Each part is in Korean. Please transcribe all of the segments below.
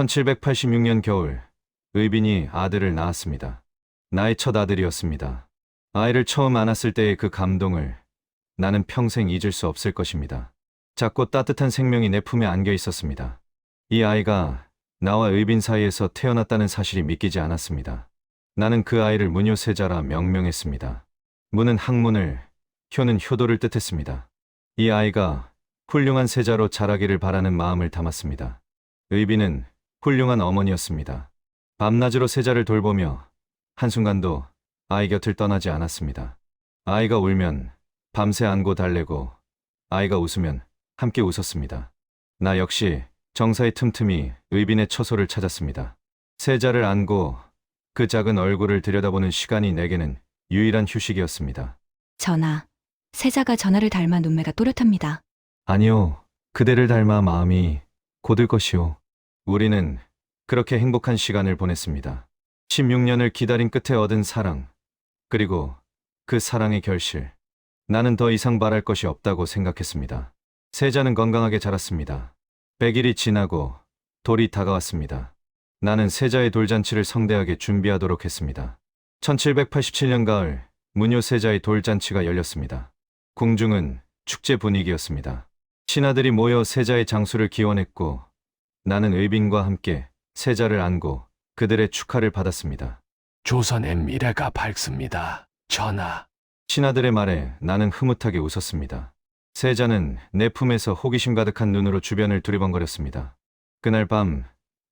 1786년 겨울, 의빈이 아들을 낳았습니다. 나의 첫 아들이었습니다. 아이를 처음 안았을 때의 그 감동을 나는 평생 잊을 수 없을 것입니다. 작고 따뜻한 생명이 내 품에 안겨 있었습니다. 이 아이가 나와 의빈 사이에서 태어났다는 사실이 믿기지 않았습니다. 나는 그 아이를 무뇨세자라 명명했습니다. 무는 학문을, 효는 효도를 뜻했습니다. 이 아이가 훌륭한 세자로 자라기를 바라는 마음을 담았습니다. 의빈은 훌륭한 어머니였습니다. 밤낮으로 세자를 돌보며 한순간도 아이 곁을 떠나지 않았습니다. 아이가 울면 밤새 안고 달래고 아이가 웃으면 함께 웃었습니다. 나 역시 정사의 틈틈이 의빈의 처소를 찾았습니다. 세자를 안고 그 작은 얼굴을 들여다보는 시간이 내게는 유일한 휴식이었습니다. 전하, 세자가 전하를 닮아 눈매가 또렷합니다. 아니요, 그대를 닮아 마음이 고들 것이오. 우리는 그렇게 행복한 시간을 보냈습니다. 16년을 기다린 끝에 얻은 사랑, 그리고 그 사랑의 결실. 나는 더 이상 바랄 것이 없다고 생각했습니다. 세자는 건강하게 자랐습니다. 100일이 지나고 돌이 다가왔습니다. 나는 세자의 돌잔치를 성대하게 준비하도록 했습니다. 1787년 가을, 무뇨세자의 돌잔치가 열렸습니다. 궁중은 축제 분위기였습니다. 신하들이 모여 세자의 장수를 기원했고 나는 의빈과 함께 세자를 안고 그들의 축하를 받았습니다. 조선의 미래가 밝습니다. 전하, 신하들의 말에 나는 흐뭇하게 웃었습니다. 세자는 내 품에서 호기심 가득한 눈으로 주변을 두리번거렸습니다. 그날 밤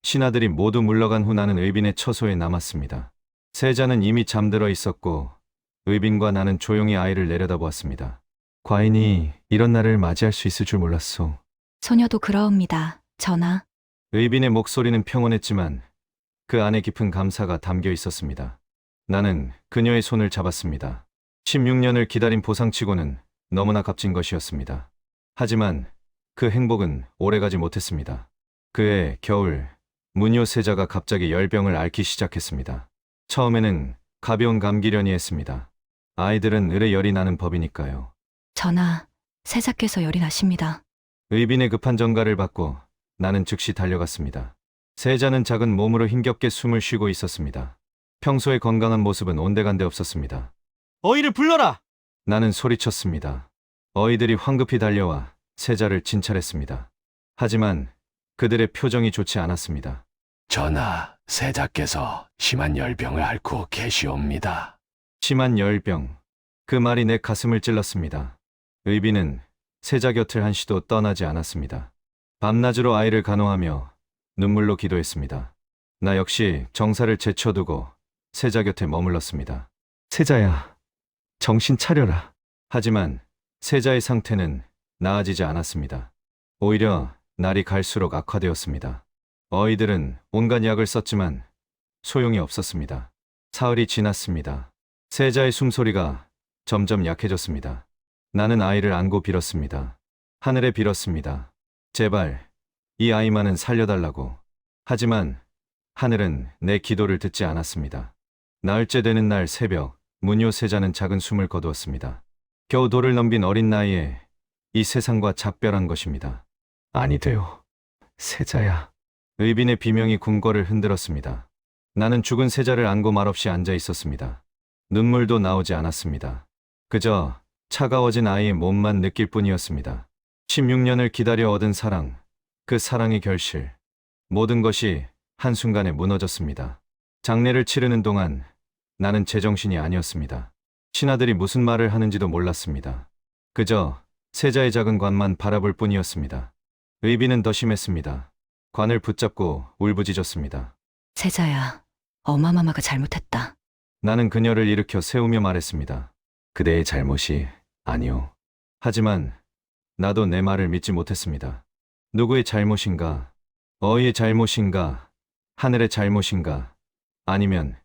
신하들이 모두 물러간 후 나는 의빈의 처소에 남았습니다. 세자는 이미 잠들어 있었고 의빈과 나는 조용히 아이를 내려다보았습니다. 과인이 이런 날을 맞이할 수 있을 줄 몰랐소. 소녀도 그러옵니다. 전하, 의빈의 목소리는 평온했지만 그 안에 깊은 감사가 담겨 있었습니다. 나는 그녀의 손을 잡았습니다. 16년을 기다린 보상치고는 너무나 값진 것이었습니다. 하지만 그 행복은 오래가지 못했습니다. 그해 겨울, 무뇨세자가 갑자기 열병을 앓기 시작했습니다. 처음에는 가벼운 감기려니 했습니다. 아이들은 을에 열이 나는 법이니까요. 전하, 세자께서 열이 나십니다. 의빈의 급한 전가를 받고 나는 즉시 달려갔습니다. 세자는 작은 몸으로 힘겹게 숨을 쉬고 있었습니다. 평소의 건강한 모습은 온데간데 없었습니다. 어이를 불러라! 나는 소리쳤습니다. 어이들이 황급히 달려와 세자를 진찰했습니다. 하지만 그들의 표정이 좋지 않았습니다. 전하, 세자께서 심한 열병을 앓고 계시옵니다. 심한 열병. 그 말이 내 가슴을 찔렀습니다. 의빈은 세자 곁을 한시도 떠나지 않았습니다. 밤낮으로 아이를 간호하며 눈물로 기도했습니다. 나 역시 정사를 제쳐두고 세자 곁에 머물렀습니다. 세자야, 정신 차려라. 하지만 세자의 상태는 나아지지 않았습니다. 오히려 날이 갈수록 악화되었습니다. 어이들은 온갖 약을 썼지만 소용이 없었습니다. 사흘이 지났습니다. 세자의 숨소리가 점점 약해졌습니다. 나는 아이를 안고 빌었습니다. 하늘에 빌었습니다. 제발 이 아이만은 살려달라고. 하지만 하늘은 내 기도를 듣지 않았습니다. 나흘째 되는 날 새벽, 무뇨세자는 작은 숨을 거두었습니다. 겨우 돌을 넘긴 어린 나이에 이 세상과 작별한 것입니다. 아니 돼요, 세자야. 의빈의 비명이 궁궐을 흔들었습니다. 나는 죽은 세자를 안고 말없이 앉아 있었습니다. 눈물도 나오지 않았습니다. 그저 차가워진 아이의 몸만 느낄 뿐이었습니다. 16년을 기다려 얻은 사랑, 그 사랑의 결실, 모든 것이 한순간에 무너졌습니다. 장례를 치르는 동안 나는 제정신이 아니었습니다. 신하들이 무슨 말을 하는지도 몰랐습니다. 그저 세자의 작은 관만 바라볼 뿐이었습니다. 의빈은 더 심했습니다. 관을 붙잡고 울부짖었습니다. 세자야, 어마마마가 잘못했다. 나는 그녀를 일으켜 세우며 말했습니다. 그대의 잘못이 아니오. 하지만 나도 내 말을 믿지 못했습니다. 누구의 잘못인가? 어이의 잘못인가? 하늘의 잘못인가? 아니면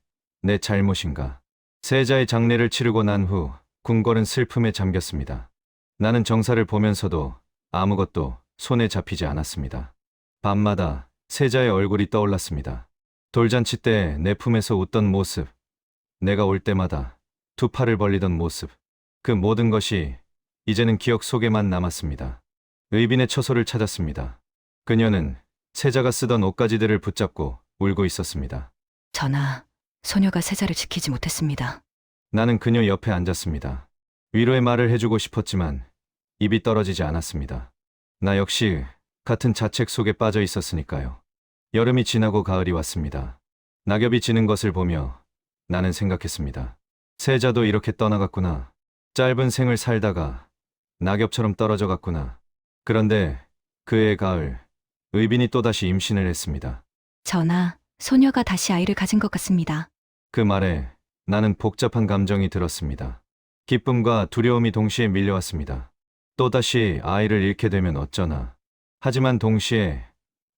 내 잘못인가? 세자의 장례를 치르고 난 후 궁궐은 슬픔에 잠겼습니다. 나는 정사를 보면서도 아무것도 손에 잡히지 않았습니다. 밤마다 세자의 얼굴이 떠올랐습니다. 돌잔치 때 내 품에서 웃던 모습, 내가 올 때마다 두 팔을 벌리던 모습, 그 모든 것이 이제는 기억 속에만 남았습니다. 의빈의 처소를 찾았습니다. 그녀는 세자가 쓰던 옷가지들을 붙잡고 울고 있었습니다. 전하, 소녀가 세자를 지키지 못했습니다. 나는 그녀 옆에 앉았습니다. 위로의 말을 해주고 싶었지만 입이 떨어지지 않았습니다. 나 역시 같은 자책 속에 빠져 있었으니까요. 여름이 지나고 가을이 왔습니다. 낙엽이 지는 것을 보며 나는 생각했습니다. 세자도 이렇게 떠나갔구나. 짧은 생을 살다가 낙엽처럼 떨어져 갔구나. 그런데 그해 가을, 의빈이 또다시 임신을 했습니다. 전하, 소녀가 다시 아이를 가진 것 같습니다. 그 말에 나는 복잡한 감정이 들었습니다. 기쁨과 두려움이 동시에 밀려왔습니다. 또다시 아이를 잃게 되면 어쩌나. 하지만 동시에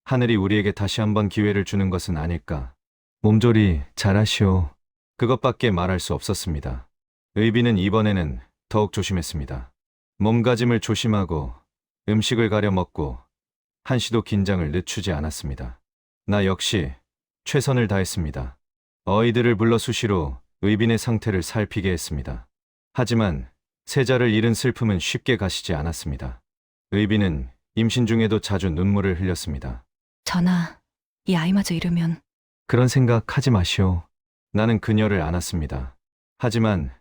하늘이 우리에게 다시 한번 기회를 주는 것은 아닐까. 몸조리 잘하시오. 그것밖에 말할 수 없었습니다. 의빈은 이번에는 더욱 조심했습니다. 몸가짐을 조심하고 음식을 가려 먹고 한시도 긴장을 늦추지 않았습니다. 나 역시 최선을 다했습니다. 어이들을 불러 수시로 의빈의 상태를 살피게 했습니다. 하지만 세자를 잃은 슬픔은 쉽게 가시지 않았습니다. 의빈은 임신 중에도 자주 눈물을 흘렸습니다. 전하, 이 아이마저 잃으면 그런 생각 하지 마시오. 나는 그녀를 안았습니다. 하지만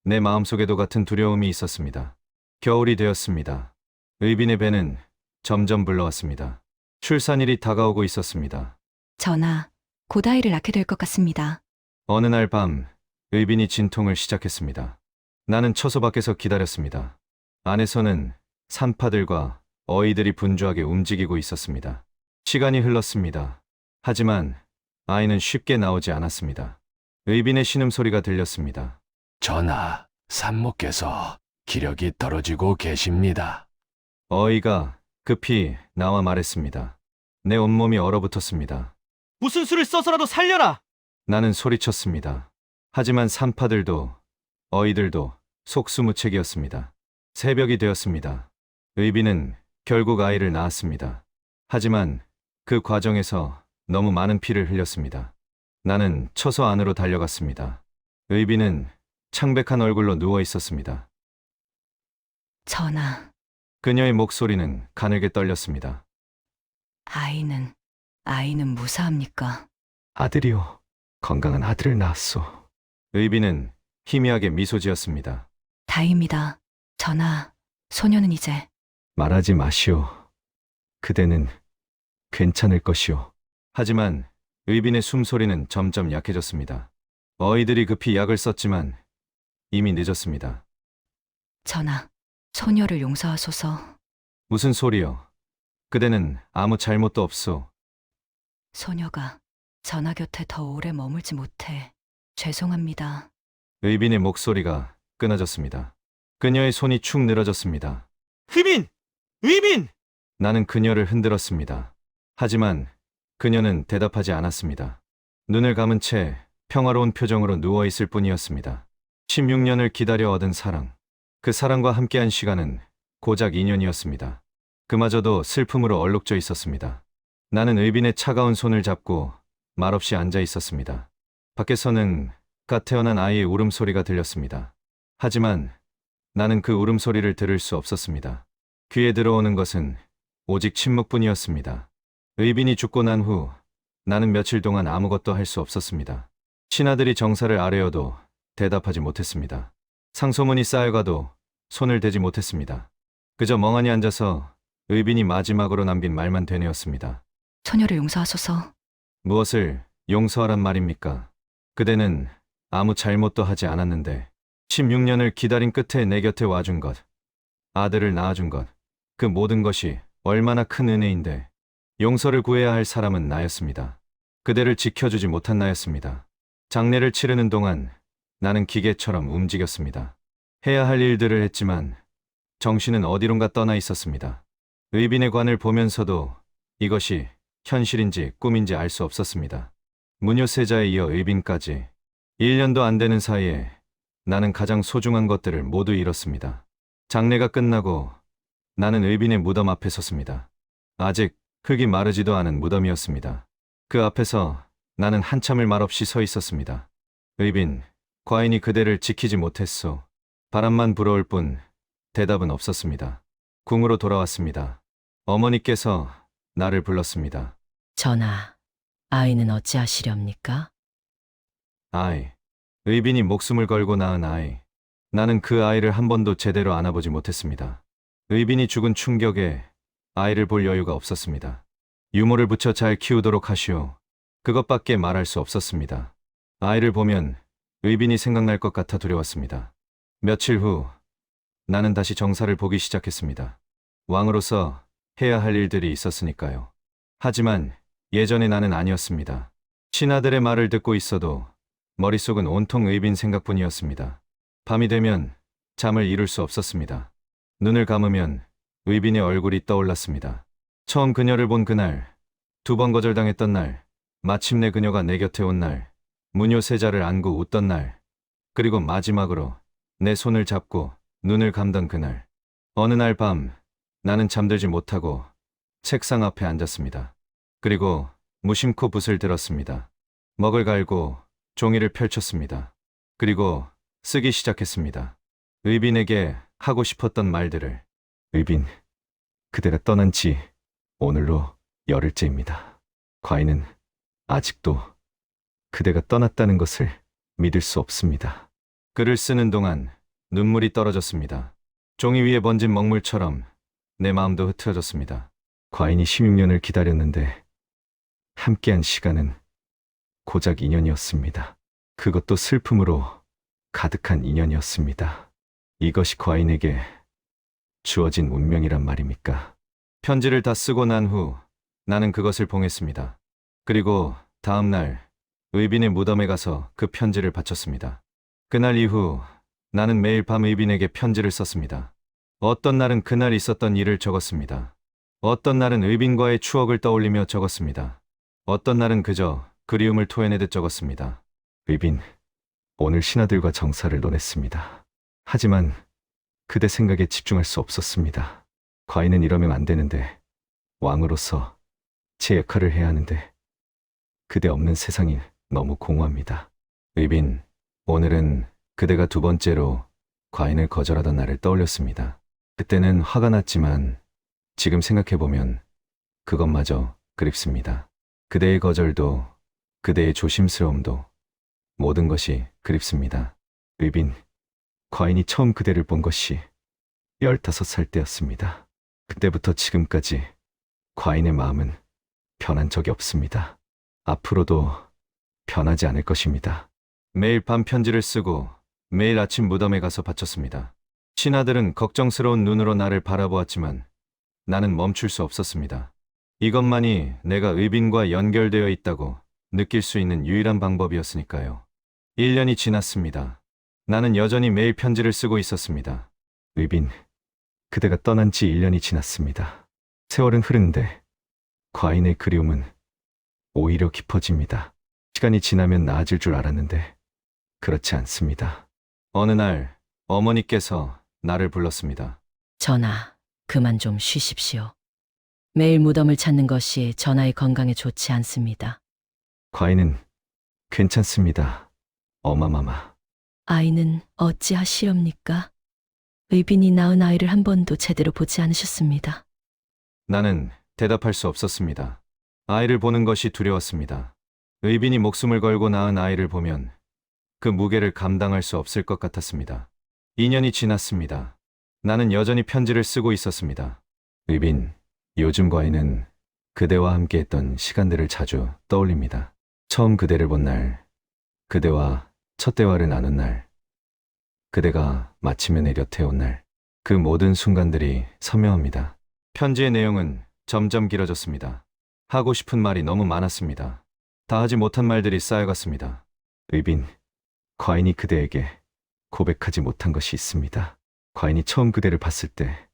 내 마음속에도 같은 두려움이 있었습니다. 겨울이 되었습니다. 의빈의 배는 점점 불러왔습니다. 출산일이 다가오고 있었습니다. 전하, 곧 아이를 낳게 될 것 같습니다. 어느 날 밤, 의빈이 진통을 시작했습니다. 나는 처소 밖에서 기다렸습니다. 안에서는 산파들과 어이들이 분주하게 움직이고 있었습니다. 시간이 흘렀습니다. 하지만 아이는 쉽게 나오지 않았습니다. 의빈의 신음소리가 들렸습니다. 전하, 산모께서 기력이 떨어지고 계십니다. 어이가 급히 나와 말했습니다. 내 온몸이 얼어붙었습니다. 무슨 수를 써서라도 살려라! 나는 소리쳤습니다. 하지만 산파들도 어이들도 속수무책이었습니다. 새벽이 되었습니다. 의빈은 결국 아이를 낳았습니다. 하지만 그 과정에서 너무 많은 피를 흘렸습니다. 나는 처소 안으로 달려갔습니다. 의빈은 창백한 얼굴로 누워 있었습니다. 전하, 그녀의 목소리는 가늘게 떨렸습니다. 아이는 무사합니까? 아들이요. 건강한 아들을 낳았소. 의빈은 희미하게 미소 지었습니다. 다행입니다. 전하, 소녀는 이제 말하지 마시오. 그대는 괜찮을 것이오. 하지만 의빈의 숨소리는 점점 약해졌습니다. 어이들이 급히 약을 썼지만 이미 늦었습니다. 전하, 소녀를 용서하소서. 무슨 소리요? 그대는 아무 잘못도 없소. 소녀가 전하 곁에 더 오래 머물지 못해 죄송합니다. 의빈의 목소리가 끊어졌습니다. 그녀의 손이 축 늘어졌습니다. 의빈! 의빈! 나는 그녀를 흔들었습니다. 하지만 그녀는 대답하지 않았습니다. 눈을 감은 채 평화로운 표정으로 누워있을 뿐이었습니다. 16년을 기다려 얻은 사랑. 그 사랑과 함께한 시간은 고작 2년이었습니다. 그마저도 슬픔으로 얼룩져 있었습니다. 나는 의빈의 차가운 손을 잡고 말없이 앉아 있었습니다. 밖에서는 갓 태어난 아이의 울음소리가 들렸습니다. 하지만 나는 그 울음소리를 들을 수 없었습니다. 귀에 들어오는 것은 오직 침묵뿐이었습니다. 의빈이 죽고 난 후 나는 며칠 동안 아무것도 할 수 없었습니다. 신하들이 정사를 아뢰어도 대답하지 못했습니다. 상소문이 쌓여가도 손을 대지 못했습니다. 그저 멍하니 앉아서 의빈이 마지막으로 남긴 말만 되뇌었습니다. 소녀를 용서하소서. 무엇을 용서하란 말입니까? 그대는 아무 잘못도 하지 않았는데 16년을 기다린 끝에 내 곁에 와준 것, 아들을 낳아준 것, 그 모든 것이 얼마나 큰 은혜인데 용서를 구해야 할 사람은 나였습니다. 그대를 지켜주지 못한 나였습니다. 장례를 치르는 동안 나는 기계처럼 움직였습니다. 해야 할 일들을 했지만 정신은 어디론가 떠나 있었습니다. 의빈의 관을 보면서도 이것이 현실인지 꿈인지 알 수 없었습니다. 무녀세자에 이어 의빈까지 1년도 안 되는 사이에 나는 가장 소중한 것들을 모두 잃었습니다. 장례가 끝나고 나는 의빈의 무덤 앞에 섰습니다. 아직 흙이 마르지도 않은 무덤이었습니다. 그 앞에서 나는 한참을 말없이 서 있었습니다. 의빈, 과인이 그대를 지키지 못했소. 바람만 불어올 뿐 대답은 없었습니다. 궁으로 돌아왔습니다. 어머니께서 나를 불렀습니다. 전하, 아이는 어찌하시렵니까? 아이. 의빈이 목숨을 걸고 낳은 아이. 나는 그 아이를 한 번도 제대로 안아보지 못했습니다. 의빈이 죽은 충격에 아이를 볼 여유가 없었습니다. 유모를 붙여 잘 키우도록 하시오. 그것밖에 말할 수 없었습니다. 아이를 보면 의빈이 생각날 것 같아 두려웠습니다. 며칠 후 나는 다시 정사를 보기 시작했습니다. 왕으로서 해야 할 일들이 있었으니까요. 하지만 예전의 나는 아니었습니다. 신하들의 말을 듣고 있어도 머릿속은 온통 의빈 생각뿐이었습니다. 밤이 되면 잠을 이룰 수 없었습니다. 눈을 감으면 의빈의 얼굴이 떠올랐습니다. 처음 그녀를 본 그날, 2번 거절당했던 날, 마침내 그녀가 내 곁에 온 날, 무녀세자를 안고 웃던 날, 그리고 마지막으로 내 손을 잡고 눈을 감던 그날. 어느 날 밤 나는 잠들지 못하고 책상 앞에 앉았습니다. 그리고 무심코 붓을 들었습니다. 먹을 갈고 종이를 펼쳤습니다. 그리고 쓰기 시작했습니다. 의빈에게 하고 싶었던 말들을. 의빈, 그대가 떠난 지 오늘로 열흘째입니다. 과인은 아직도 그대가 떠났다는 것을 믿을 수 없습니다. 글을 쓰는 동안 눈물이 떨어졌습니다. 종이 위에 번진 먹물처럼 내 마음도 흐트러졌습니다. 과인이 16년을 기다렸는데 함께한 시간은 고작 2년이었습니다. 그것도 슬픔으로 가득한 2년이었습니다. 이것이 과인에게 주어진 운명이란 말입니까? 편지를 다 쓰고 난 후 나는 그것을 봉했습니다. 그리고 다음 날 의빈의 무덤에 가서 그 편지를 바쳤습니다. 그날 이후 나는 매일 밤 의빈에게 편지를 썼습니다. 어떤 날은 그날 있었던 일을 적었습니다. 어떤 날은 의빈과의 추억을 떠올리며 적었습니다. 어떤 날은 그저 그리움을 토해내듯 적었습니다. 의빈, 오늘 신하들과 정사를 논했습니다. 하지만 그대 생각에 집중할 수 없었습니다. 과인은 이러면 안 되는데, 왕으로서 제 역할을 해야 하는데 그대 없는 세상이 너무 공허합니다. 의빈, 오늘은 그대가 2번째로 과인을 거절하던 날을 떠올렸습니다. 그때는 화가 났지만 지금 생각해보면 그것마저 그립습니다. 그대의 거절도 그대의 조심스러움도 모든 것이 그립습니다. 의빈, 과인이 처음 그대를 본 것이 15살 때였습니다. 그때부터 지금까지 과인의 마음은 변한 적이 없습니다. 앞으로도 변하지 않을 것입니다. 매일 밤 편지를 쓰고 매일 아침 무덤에 가서 바쳤습니다. 신하들은 걱정스러운 눈으로 나를 바라보았지만 나는 멈출 수 없었습니다. 이것만이 내가 의빈과 연결되어 있다고 느낄 수 있는 유일한 방법이었으니까요. 1년이 지났습니다. 나는 여전히 매일 편지를 쓰고 있었습니다. 의빈, 그대가 떠난 지 1년이 지났습니다. 세월은 흐르는데 과인의 그리움은 오히려 깊어집니다. 시간이 지나면 나아질 줄 알았는데 그렇지 않습니다. 어느 날 어머니께서 나를 불렀습니다. 전하, 그만 좀 쉬십시오. 매일 무덤을 찾는 것이 전하의 건강에 좋지 않습니다. 과인은 괜찮습니다. 어마마마. 아이는 어찌하시렵니까? 의빈이 낳은 아이를 한 번도 제대로 보지 않으셨습니다. 나는 대답할 수 없었습니다. 아이를 보는 것이 두려웠습니다. 의빈이 목숨을 걸고 낳은 아이를 보면 그 무게를 감당할 수 없을 것 같았습니다. 2년이 지났습니다. 나는 여전히 편지를 쓰고 있었습니다. 의빈, 요즘 과인은 그대와 함께했던 시간들을 자주 떠올립니다. 처음 그대를 본 날, 그대와 첫 대화를 나눈 날, 그대가 마침내 내 곁에 온 날, 그 모든 순간들이 선명합니다. 편지의 내용은 점점 길어졌습니다. 하고 싶은 말이 너무 많았습니다. 다 하지 못한 말들이 쌓여갔습니다. 의빈, 과인이 그대에게 고백하지 못한 것이 있습니다. 과인이 처음 그대를 봤을 때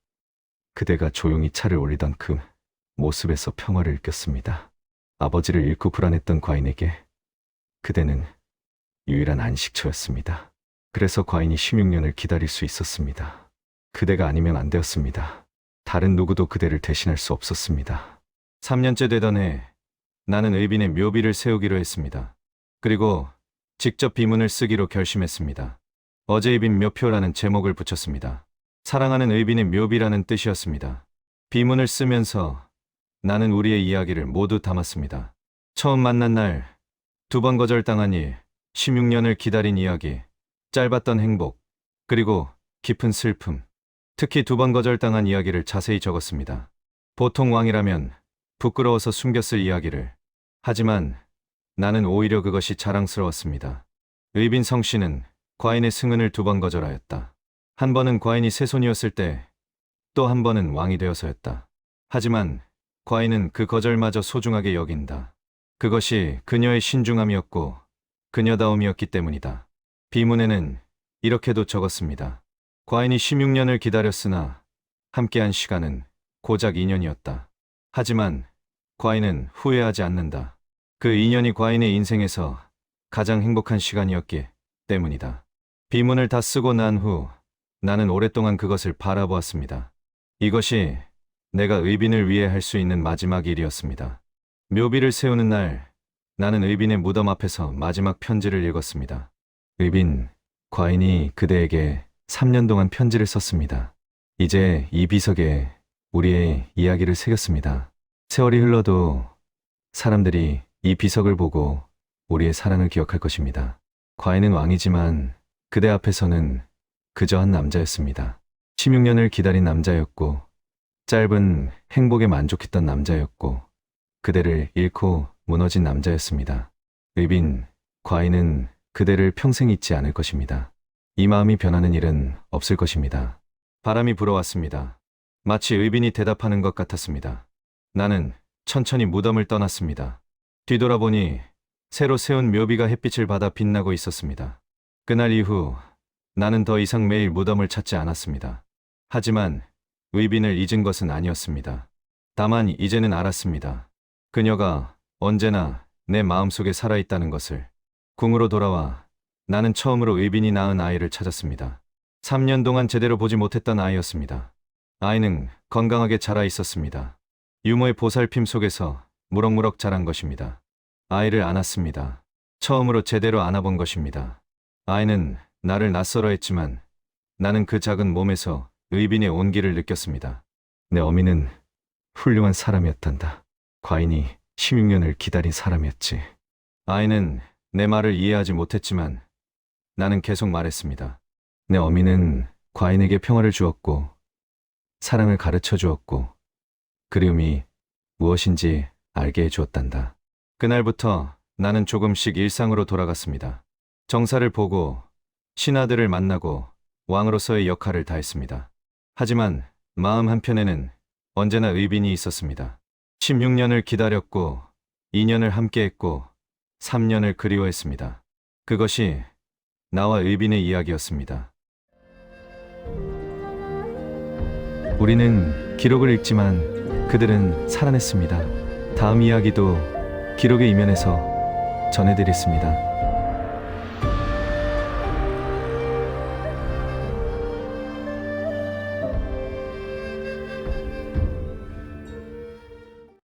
그대가 조용히 차를 올리던 그 모습에서 평화를 느꼈습니다. 아버지를 잃고 불안했던 과인에게 그대는 유일한 안식처였습니다. 그래서 과인이 16년을 기다릴 수 있었습니다. 그대가 아니면 안 되었습니다. 다른 누구도 그대를 대신할 수 없었습니다. 3년째 되던 해 나는 의빈의 묘비를 세우기로 했습니다. 그리고 직접 비문을 쓰기로 결심했습니다. 어제 의빈 묘표라는 제목을 붙였습니다. 사랑하는 의빈의 묘비라는 뜻이었습니다. 비문을 쓰면서 나는 우리의 이야기를 모두 담았습니다. 처음 만난 날, 2번 거절당한 일, 16년을 기다린 이야기, 짧았던 행복, 그리고 깊은 슬픔. 특히 2번 거절당한 이야기를 자세히 적었습니다. 보통 왕이라면 부끄러워서 숨겼을 이야기를. 하지만 나는 오히려 그것이 자랑스러웠습니다. 의빈 성씨는 과인의 승은을 2번 거절하였다. 한 번은 과인이 새손이었을 때, 또 한 번은 왕이 되어서였다. 하지만 과인은 그 거절마저 소중하게 여긴다. 그것이 그녀의 신중함이었고 그녀다움이었기 때문이다. 비문에는 이렇게도 적었습니다. 과인이 16년을 기다렸으나 함께한 시간은 고작 2년이었다. 하지만 과인은 후회하지 않는다. 그 2년이 과인의 인생에서 가장 행복한 시간이었기 때문이다. 비문을 다 쓰고 난 후 나는 오랫동안 그것을 바라보았습니다. 이것이 내가 의빈을 위해 할 수 있는 마지막 일이었습니다. 묘비를 세우는 날, 나는 의빈의 무덤 앞에서 마지막 편지를 읽었습니다. 의빈, 과인이 그대에게 3년 동안 편지를 썼습니다. 이제 이 비석에 우리의 이야기를 새겼습니다. 세월이 흘러도 사람들이 이 비석을 보고 우리의 사랑을 기억할 것입니다. 과인은 왕이지만 그대 앞에서는 그저 한 남자였습니다. 16년을 기다린 남자였고 짧은 행복에 만족했던 남자였고 그대를 잃고 무너진 남자였습니다. 의빈, 과인은 그대를 평생 잊지 않을 것입니다. 이 마음이 변하는 일은 없을 것입니다. 바람이 불어왔습니다. 마치 의빈이 대답하는 것 같았습니다. 나는 천천히 무덤을 떠났습니다. 뒤돌아보니 새로 세운 묘비가 햇빛을 받아 빛나고 있었습니다. 그날 이후 나는 더 이상 매일 무덤을 찾지 않았습니다. 하지만 의빈을 잊은 것은 아니었습니다. 다만 이제는 알았습니다. 그녀가 언제나 내 마음속에 살아있다는 것을. 궁으로 돌아와 나는 처음으로 의빈이 낳은 아이를 찾았습니다. 3년 동안 제대로 보지 못했던 아이였습니다. 아이는 건강하게 자라 있었습니다. 유모의 보살핌 속에서 무럭무럭 자란 것입니다. 아이를 안았습니다. 처음으로 제대로 안아본 것입니다. 아이는 나를 낯설어 했지만 나는 그 작은 몸에서 의빈의 온기를 느꼈습니다. 내 어미는 훌륭한 사람이었단다. 과인이 16년을 기다린 사람이었지. 아이는 내 말을 이해하지 못했지만 나는 계속 말했습니다. 내 어미는 과인에게 평화를 주었고 사랑을 가르쳐 주었고 그리움이 무엇인지 알게 해주었단다. 그날부터 나는 조금씩 일상으로 돌아갔습니다. 정사를 보고 신하들을 만나고 왕으로서의 역할을 다했습니다. 하지만 마음 한편에는 언제나 의빈이 있었습니다. 16년을 기다렸고 2년을 함께했고 3년을 그리워했습니다. 그것이 나와 의빈의 이야기였습니다. 우리는 기록을 읽지만 그들은 살아냈습니다. 다음 이야기도 기록의 이면에서 전해드리겠습니다.